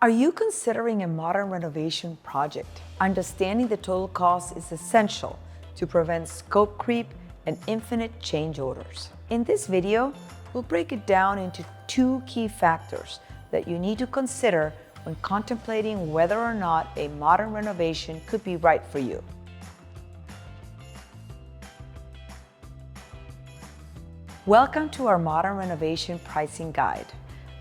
Are you considering a modern renovation project? Understanding the total cost is essential to prevent scope creep and infinite change orders. In this video, we'll break it down into two key factors that you need to consider when contemplating whether or not a modern renovation could be right for you. Welcome to our Modern Renovation Pricing Guide.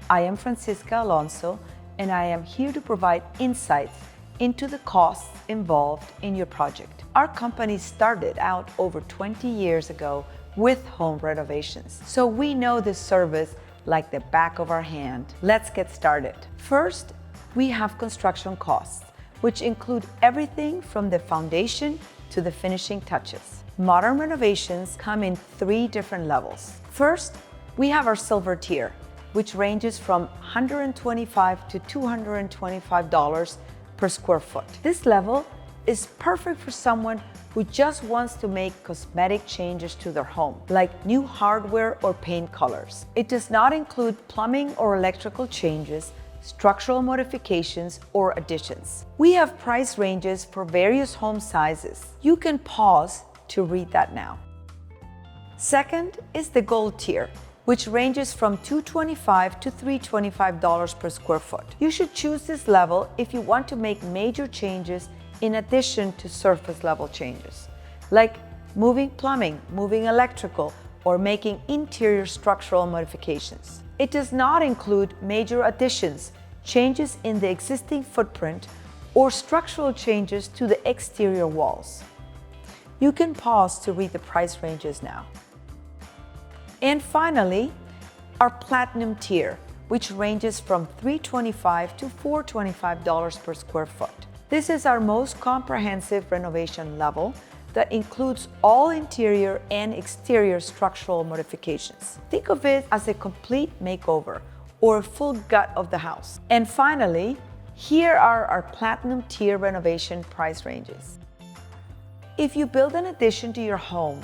I am Francisca Alonso, and I am here to provide insights into the costs involved in your project. Our company started out over 20 years ago with home renovations, so we know this service like the back of our hand. Let's get started. First, we have construction costs, which include everything from the foundation to the finishing touches. Modern renovations come in three different levels. First, we have our silver tier, which ranges from $125 to $225 per square foot. This level is perfect for someone who just wants to make cosmetic changes to their home, like new hardware or paint colors. It does not include plumbing or electrical changes, structural modifications, or additions. We have price ranges for various home sizes. You can pause to read that now. Second is the gold tier, which ranges from $225 to $325 per square foot. You should choose this level if you want to make major changes in addition to surface level changes, like moving plumbing, moving electrical, or making interior structural modifications. It does not include major additions, changes in the existing footprint, or structural changes to the exterior walls. You can pause to read the price ranges now. And finally, our platinum tier, which ranges from $325 to $425 per square foot. This is our most comprehensive renovation level that includes all interior and exterior structural modifications. Think of it as a complete makeover or a full gut of the house. And finally, here are our platinum tier renovation price ranges. If you build an addition to your home,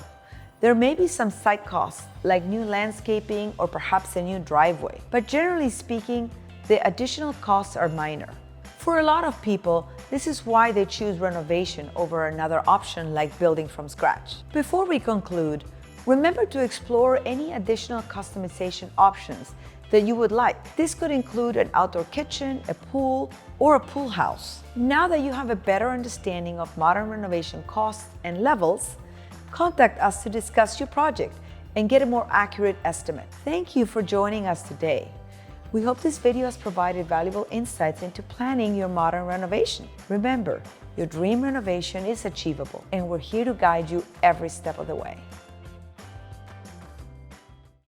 there may be some site costs like new landscaping or perhaps a new driveway, but generally speaking, the additional costs are minor. For a lot of people, this is why they choose renovation over another option like building from scratch. Before we conclude, remember to explore any additional customization options that you would like. This could include an outdoor kitchen, a pool, or a pool house. Now that you have a better understanding of modern renovation costs and levels, contact us to discuss your project and get a more accurate estimate. Thank you for joining us today. We hope this video has provided valuable insights into planning your modern renovation. Remember, your dream renovation is achievable, and we're here to guide you every step of the way.